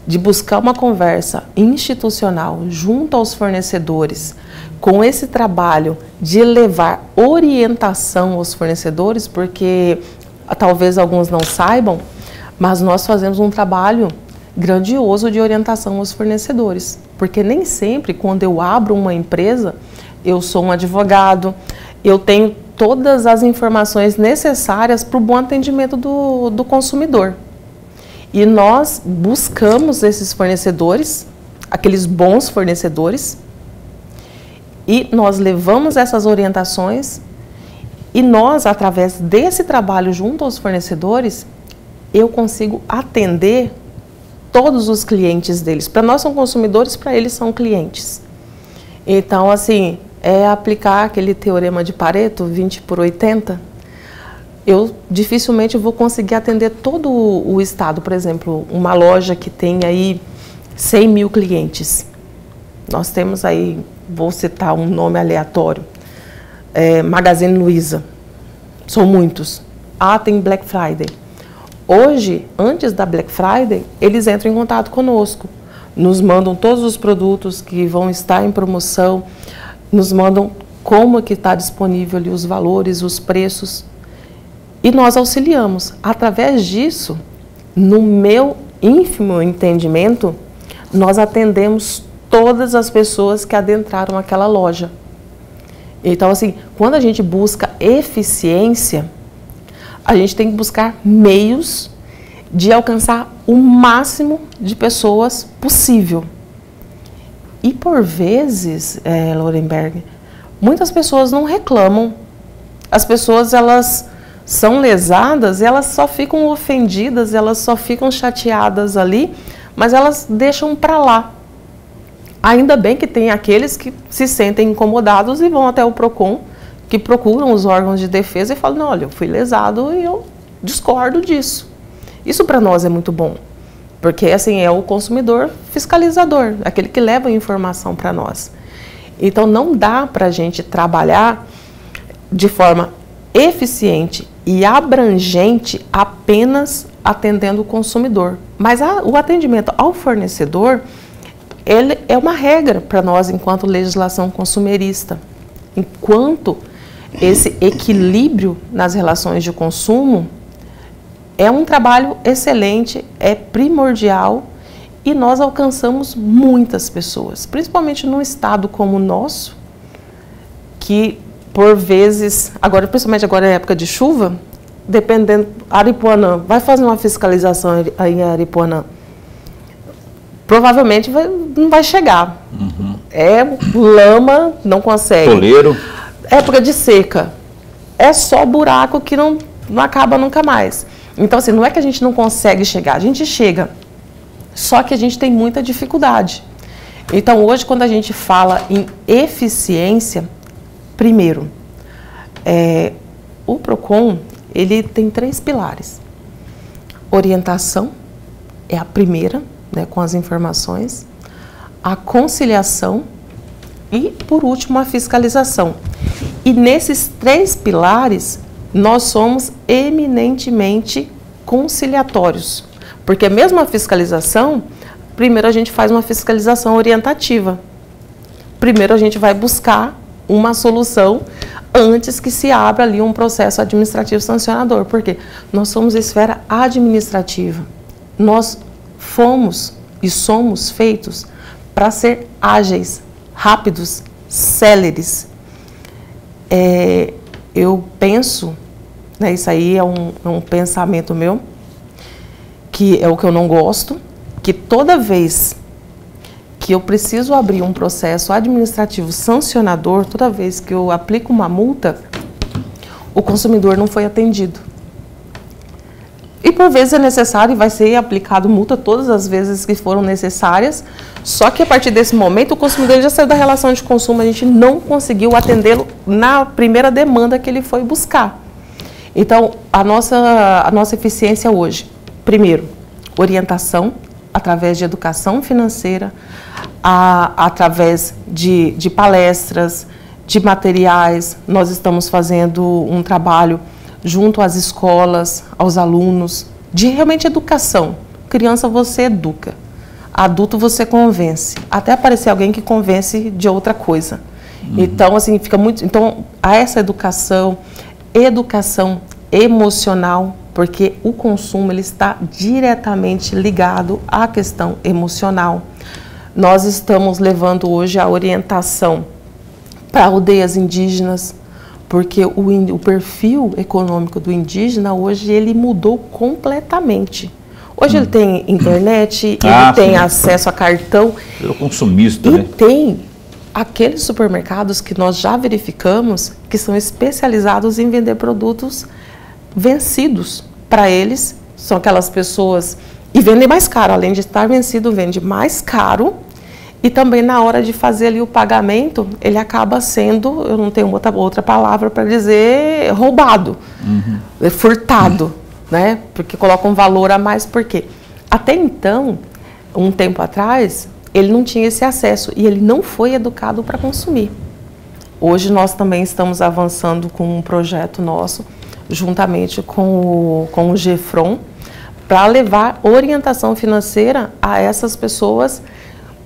de buscar uma conversa institucional junto aos fornecedores, com esse trabalho de levar orientação aos fornecedores, porque talvez alguns não saibam, mas nós fazemos um trabalho grandioso de orientação aos fornecedores, porque nem sempre, quando eu abro uma empresa, eu sou um advogado, eu tenho todas as informações necessárias para o bom atendimento do consumidor. E nós buscamos esses fornecedores, aqueles bons fornecedores, e nós levamos essas orientações, e nós, através desse trabalho junto aos fornecedores, eu consigo atender todos os clientes deles. Para nós são consumidores, para eles são clientes. Então, assim, é aplicar aquele teorema de Pareto, 20/80. Eu dificilmente vou conseguir atender todo o estado. Por exemplo, uma loja que tem aí 100 mil clientes. Nós temos aí, vou citar um nome aleatório, Magazine Luiza. São muitos. Tem Black Friday. Hoje, antes da Black Friday, eles entram em contato conosco. Nos mandam todos os produtos que vão estar em promoção, nos mandam como que está disponível ali os valores, os preços. E nós auxiliamos. Através disso, no meu ínfimo entendimento, nós atendemos todas as pessoas que adentraram aquela loja. Então, assim, quando a gente busca eficiência, a gente tem que buscar meios de alcançar o máximo de pessoas possível. E por vezes, Lorenberg, muitas pessoas não reclamam. As pessoas, elas são lesadas, elas só ficam ofendidas, elas só ficam chateadas ali, mas elas deixam para lá. Ainda bem que tem aqueles que se sentem incomodados e vão até o PROCON, que procuram os órgãos de defesa e falam, não, olha, eu fui lesado e eu discordo disso. Isso para nós é muito bom, porque assim é o consumidor fiscalizador, aquele que leva a informação para nós. Então não dá para a gente trabalhar de forma eficiente e abrangente apenas atendendo o consumidor. Mas o atendimento ao fornecedor, ele é uma regra para nós enquanto legislação consumerista. Enquanto esse equilíbrio nas relações de consumo é um trabalho excelente, é primordial e nós alcançamos muitas pessoas, principalmente num estado como o nosso, que por vezes, principalmente agora é época de chuva, dependendo, Aripuanã, vai fazer uma fiscalização aí em Aripuanã, provavelmente não vai chegar. Uhum. É lama, não consegue. Toleiro. Época de seca, é só buraco que não acaba nunca mais. Então, assim, não é que a gente não consegue chegar, a gente chega, só que a gente tem muita dificuldade. Então, hoje, quando a gente fala em eficiência, primeiro, o PROCON, ele tem 3 pilares. Orientação é a primeira, né, com as informações, a conciliação e, por último, a fiscalização. E nesses 3 pilares, nós somos eminentemente conciliatórios, porque mesmo a fiscalização, primeiro a gente faz uma fiscalização orientativa. Primeiro a gente vai buscar uma solução antes que se abra ali um processo administrativo sancionador, porque nós somos esfera administrativa. Nós fomos e somos feitos para ser ágeis, rápidos, céleres. Eu penso, né, isso aí é um pensamento meu, que é o que eu não gosto, que toda vez que eu preciso abrir um processo administrativo sancionador, toda vez que eu aplico uma multa, o consumidor não foi atendido. E por vezes é necessário e vai ser aplicado multa todas as vezes que foram necessárias, só que a partir desse momento o consumidor já saiu da relação de consumo, a gente não conseguiu atendê-lo na primeira demanda que ele foi buscar. Então, a nossa eficiência hoje, primeiro, orientação, através de educação financeira, através de palestras, de materiais. Nós estamos fazendo um trabalho junto às escolas, aos alunos, de realmente educação. Criança você educa, adulto você convence, até aparecer alguém que convence de outra coisa. Então, assim, fica muito... Então, há essa educação emocional, porque o consumo ele está diretamente ligado à questão emocional. Nós estamos levando hoje a orientação para aldeias indígenas, porque o perfil econômico do indígena hoje ele mudou completamente. Hoje ele tem internet, ele tem acesso a cartão. Ele é consumista, e né? tem aqueles supermercados que nós já verificamos que são especializados em vender produtos vencidos. Para eles, são aquelas pessoas E vende mais caro, além de estar vencido, vende mais caro. E também na hora de fazer ali o pagamento, ele acaba sendo, eu não tenho outra palavra para dizer, roubado, furtado, né? Porque coloca um valor a mais, porque até então, um tempo atrás, ele não tinha esse acesso e ele não foi educado para consumir. Hoje nós também estamos avançando com um projeto nosso, juntamente com o GEFRON, para levar orientação financeira a essas pessoas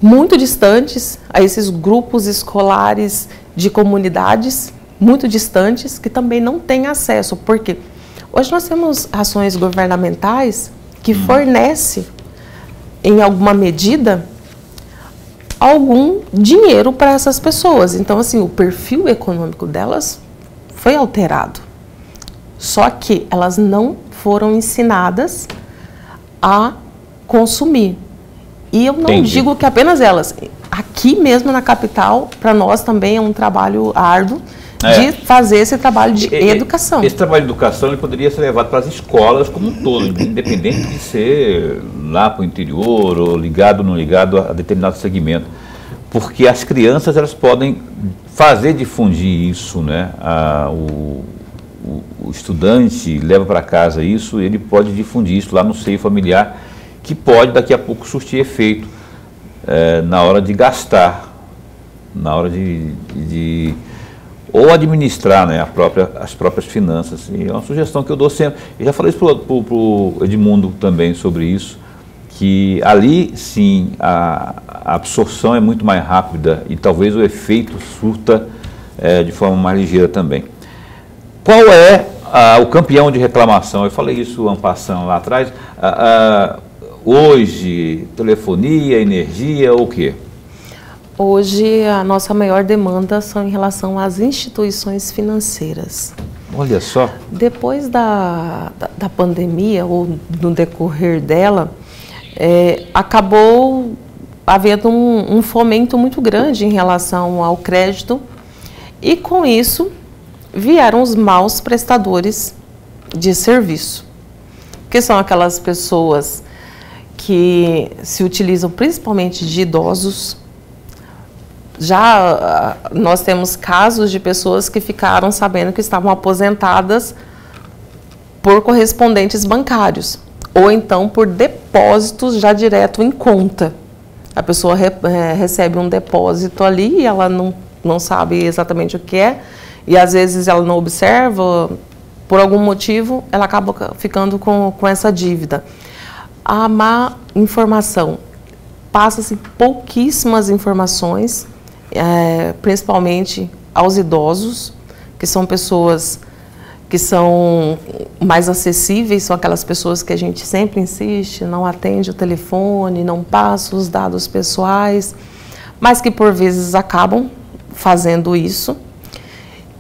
muito distantes, a esses grupos escolares de comunidades muito distantes que também não têm acesso. Porque hoje nós temos ações governamentais que fornecem, em alguma medida, algum dinheiro para essas pessoas. Então, assim, o perfil econômico delas foi alterado. Só que elas não foram ensinadas a consumir. E eu não digo que apenas elas. Aqui mesmo na capital, para nós também é um trabalho árduo de fazer esse trabalho de educação. Esse trabalho de educação ele poderia ser levado para as escolas como um todo, independente de ser lá para o interior ou ligado ou não ligado a determinado segmento. Porque as crianças elas podem fazer difundir isso, né? O estudante leva para casa isso, ele pode difundir isso lá no seio familiar, que pode daqui a pouco surtir efeito na hora de gastar, na hora ou administrar, né, as próprias finanças. E é uma sugestão que eu dou sempre. Eu já falei isso para o Edmundo também sobre isso, que ali sim a absorção é muito mais rápida e talvez o efeito surta de forma mais ligeira também. Qual é o campeão de reclamação? Eu falei isso en passant lá atrás. Hoje, telefonia, energia ou o quê? Hoje, a nossa maior demanda são em relação às instituições financeiras. Olha só. Depois da pandemia, ou no decorrer dela, acabou havendo um fomento muito grande em relação ao crédito e, com isso, vieram os maus prestadores de serviço, que são aquelas pessoas que se utilizam principalmente de idosos. Já nós temos casos de pessoas que ficaram sabendo que estavam aposentadas por correspondentes bancários, ou então por depósitos já direto em conta. A pessoa recebe um depósito ali e ela não sabe exatamente o que é, e às vezes ela não observa, por algum motivo, ela acaba ficando com essa dívida. A má informação, passa-se pouquíssimas informações, principalmente aos idosos, que são pessoas que são mais acessíveis, são aquelas pessoas que a gente sempre insiste, não atende o telefone, não passa os dados pessoais, mas que por vezes acabam fazendo isso.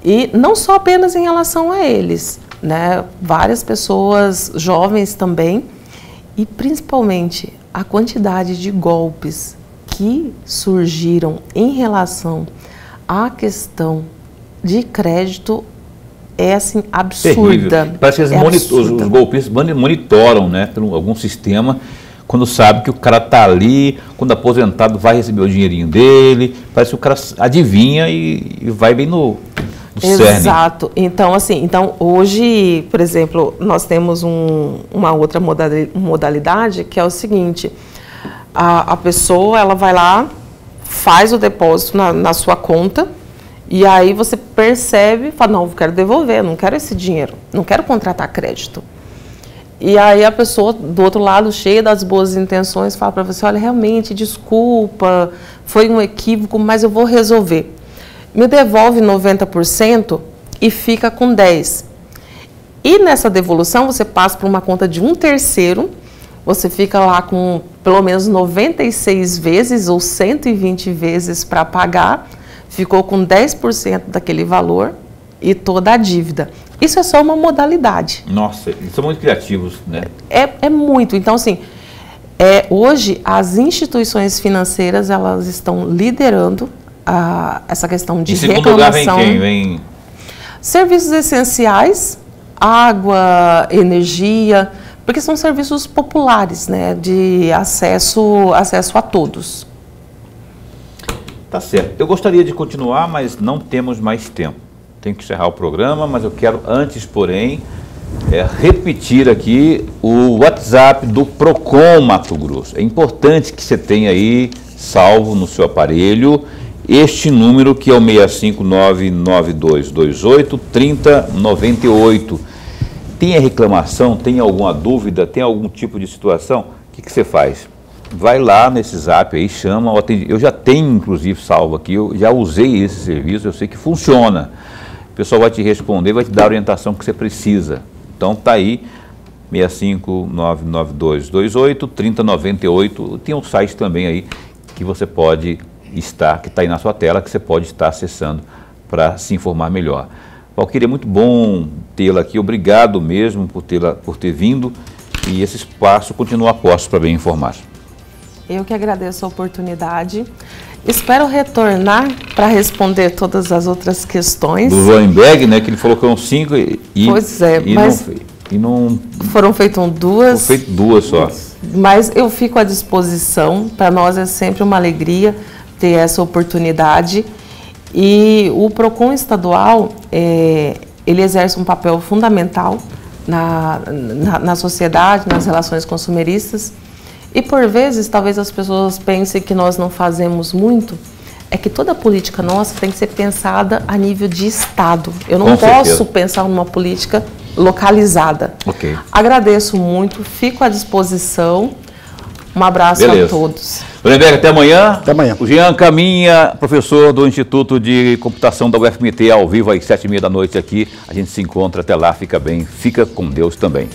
E não só apenas em relação a eles, né? Várias pessoas jovens também, e principalmente a quantidade de golpes que surgiram em relação à questão de crédito é assim absurda. Terrível. Parece que os golpistas monitoram, né, por algum sistema, quando sabe que o cara está ali, quando aposentado vai receber o dinheirinho dele, parece que o cara adivinha e vai bem no cerne. Exato. Então, assim, hoje, por exemplo, nós temos uma outra modalidade que é o seguinte: a pessoa ela vai lá, faz o depósito na sua conta, e aí você percebe, fala, não, eu quero devolver, não quero esse dinheiro, não quero contratar crédito. E aí a pessoa do outro lado, cheia das boas intenções, fala para você, olha, realmente, desculpa, foi um equívoco, mas eu vou resolver. Me devolve 90% e fica com 10%. E nessa devolução você passa para uma conta de um terceiro, você fica lá com pelo menos 96 vezes ou 120 vezes para pagar, ficou com 10% daquele valor e toda a dívida. Isso é só uma modalidade. Nossa, eles são muito criativos, né? É muito. Então, assim, hoje as instituições financeiras, elas estão liderando essa questão de reclamação. Em segundo lugar vem quem? Vem... Serviços essenciais, água, energia, porque são serviços populares, né, de acesso a todos. Tá certo. Eu gostaria de continuar, mas não temos mais tempo. Tenho que encerrar o programa, mas eu quero antes, porém, repetir aqui o WhatsApp do Procon Mato Grosso. É importante que você tenha aí salvo no seu aparelho este número, que é o 65992283098. Tem reclamação, tem alguma dúvida, tem algum tipo de situação? O que você faz? Vai lá nesse zap aí, chama, eu já tenho inclusive salvo aqui, eu já usei esse serviço, eu sei que funciona. O pessoal vai te responder, vai te dar a orientação que você precisa. Então tá aí, 65992283098. Tem um site também aí que você pode estar, que está aí na sua tela, que você pode estar acessando para se informar melhor. Valquíria, é muito bom tê-la aqui, obrigado mesmo por ter vindo, e esse espaço continua a postos para bem informar. Eu que agradeço a oportunidade. Espero retornar para responder todas as outras questões. Do Weinberg, né, que ele falou que eram 5 pois é, mas não foram feitas duas. Foram feitas 2 só. Mas eu fico à disposição, para nós é sempre uma alegria ter essa oportunidade. E o Procon estadual, ele exerce um papel fundamental na sociedade, nas relações consumeristas. E por vezes, talvez as pessoas pensem que nós não fazemos muito, é que toda política nossa tem que ser pensada a nível de Estado. Eu não posso pensar numa política localizada. Okay. Agradeço muito, fico à disposição. Um abraço a todos. Weinberg, até amanhã. Até amanhã. O Jean Caminha, professor do Instituto de Computação da UFMT, ao vivo às 7h30 da noite aqui. A gente se encontra até lá, fica bem, fica com Deus também.